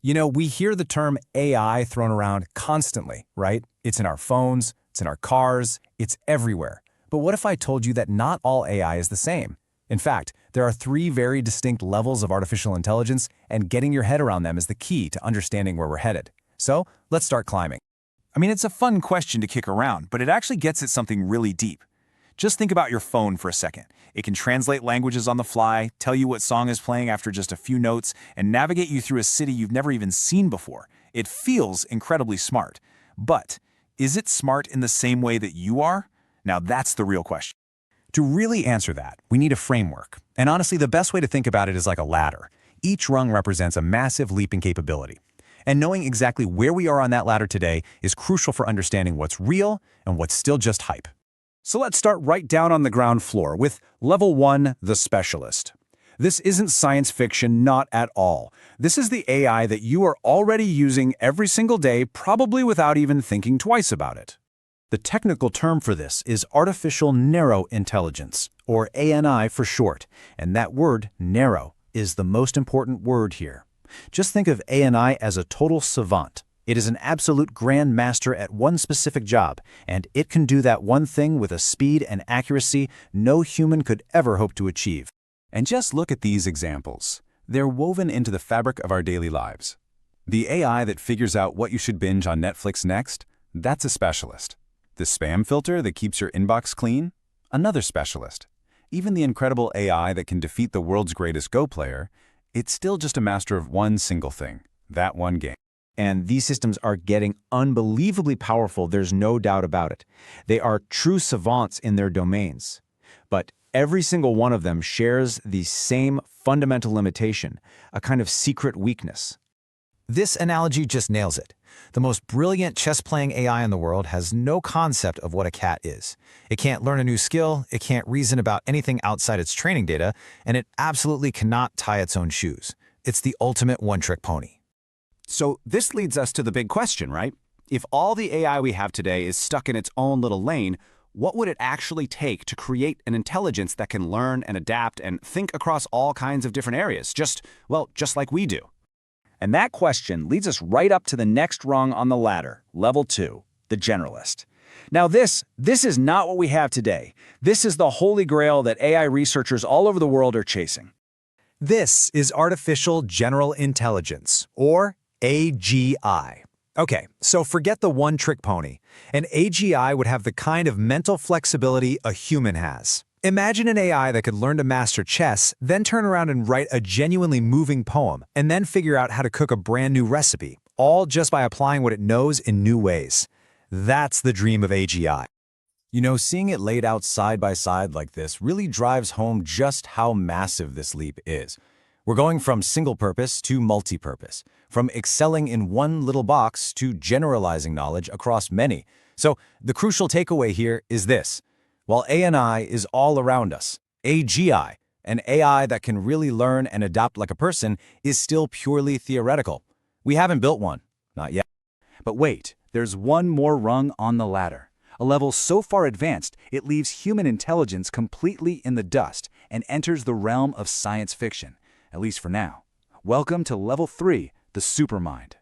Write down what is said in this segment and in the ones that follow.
You know, we hear the term AI thrown around constantly, right? It's in our phones, it's in our cars, it's everywhere. But what if I told you that not all AI is the same? In fact, there are 3 very distinct levels of artificial intelligence, and getting your head around them is the key to understanding where we're headed. So, let's start climbing. I mean, it's a fun question to kick around, but it actually gets at something really deep. Just think about your phone for a second. It can translate languages on the fly, tell you what song is playing after just a few notes, and navigate you through a city you've never even seen before. It feels incredibly smart. But is it smart in the same way that you are? Now that's the real question. To really answer that, we need a framework. And honestly, the best way to think about it is like a ladder. Each rung represents a massive leap in capability. And knowing exactly where we are on that ladder today is crucial for understanding what's real and what's still just hype. So let's start right down on the ground floor with Level 1, the specialist. This isn't science fiction, not at all. This is the AI that you are already using every single day, probably without even thinking twice about it. The technical term for this is artificial narrow intelligence, or ANI for short, and that word, narrow, is the most important word here. Just think of ANI as a total savant. It is an absolute grandmaster at one specific job, and it can do that one thing with a speed and accuracy no human could ever hope to achieve. And just look at these examples. They're woven into the fabric of our daily lives. The AI that figures out what you should binge on Netflix next, that's a specialist. The spam filter that keeps your inbox clean, another specialist. Even the incredible AI that can defeat the world's greatest Go player, it's still just a master of one single thing, that one game. And these systems are getting unbelievably powerful, there's no doubt about it. They are true savants in their domains. But every single one of them shares the same fundamental limitation, a kind of secret weakness. This analogy just nails it. The most brilliant chess-playing AI in the world has no concept of what a cat is. It can't learn a new skill, it can't reason about anything outside its training data, and it absolutely cannot tie its own shoes. It's the ultimate one-trick pony. So this leads us to the big question, right? If all the AI we have today is stuck in its own little lane, what would it actually take to create an intelligence that can learn and adapt and think across all kinds of different areas, just like we do? And that question leads us right up to the next rung on the ladder, Level 2, the generalist. Now this is not what we have today. This is the holy grail that AI researchers all over the world are chasing. This is artificial general intelligence, or AGI. Okay, so forget the one-trick pony. An AGI would have the kind of mental flexibility a human has. Imagine an AI that could learn to master chess, then turn around and write a genuinely moving poem, and then figure out how to cook a brand new recipe, all just by applying what it knows in new ways. That's the dream of AGI. You know, seeing it laid out side by side like this really drives home just how massive this leap is. We're going from single-purpose to multi-purpose, from excelling in one little box to generalizing knowledge across many. So the crucial takeaway here is this. While ANI is all around us, AGI, an AI that can really learn and adapt like a person, is still purely theoretical. We haven't built one, not yet. But wait, there's one more rung on the ladder. A level so far advanced, it leaves human intelligence completely in the dust and enters the realm of science fiction. At least for now. Welcome to Level 3, the supermind.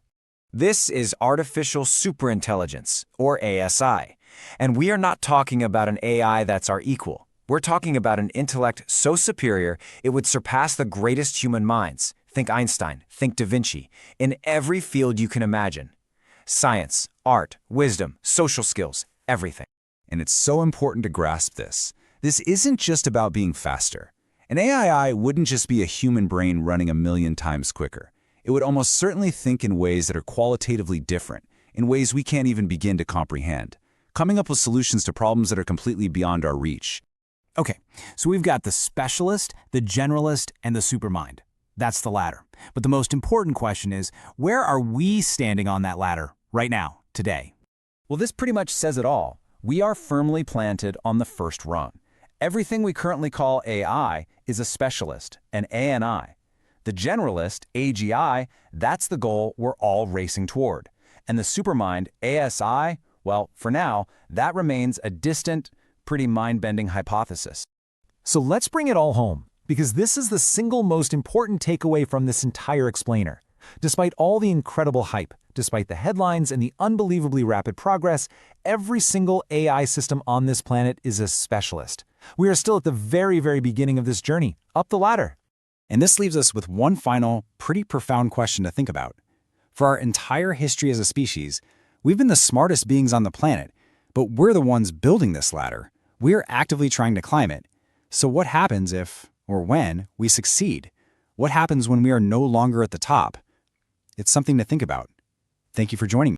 This is artificial superintelligence, or ASI. And we are not talking about an AI that's our equal. We're talking about an intellect so superior it would surpass the greatest human minds. Think Einstein, think Da Vinci, in every field you can imagine. Science, art, wisdom, social skills, everything. And it's so important to grasp this. This isn't just about being faster. An AI wouldn't just be a human brain running 1,000,000 times quicker. It would almost certainly think in ways that are qualitatively different, in ways we can't even begin to comprehend, coming up with solutions to problems that are completely beyond our reach. Okay, so we've got the specialist, the generalist, and the supermind. That's the ladder. But the most important question is, where are we standing on that ladder right now, today? Well, this pretty much says it all. We are firmly planted on the first rung. Everything we currently call AI is a specialist, an ANI. The generalist, AGI, that's the goal we're all racing toward. And the supermind, ASI, well, for now, that remains a distant, pretty mind-bending hypothesis. So let's bring it all home, because this is the single most important takeaway from this entire explainer. Despite all the incredible hype, despite the headlines and the unbelievably rapid progress, every single AI system on this planet is a specialist. We are still at the very, very beginning of this journey, up the ladder. And this leaves us with one final, pretty profound question to think about. For our entire history as a species, we've been the smartest beings on the planet, but we're the ones building this ladder. We're actively trying to climb it. So what happens if, or when, we succeed? What happens when we are no longer at the top? It's something to think about. Thank you for joining me.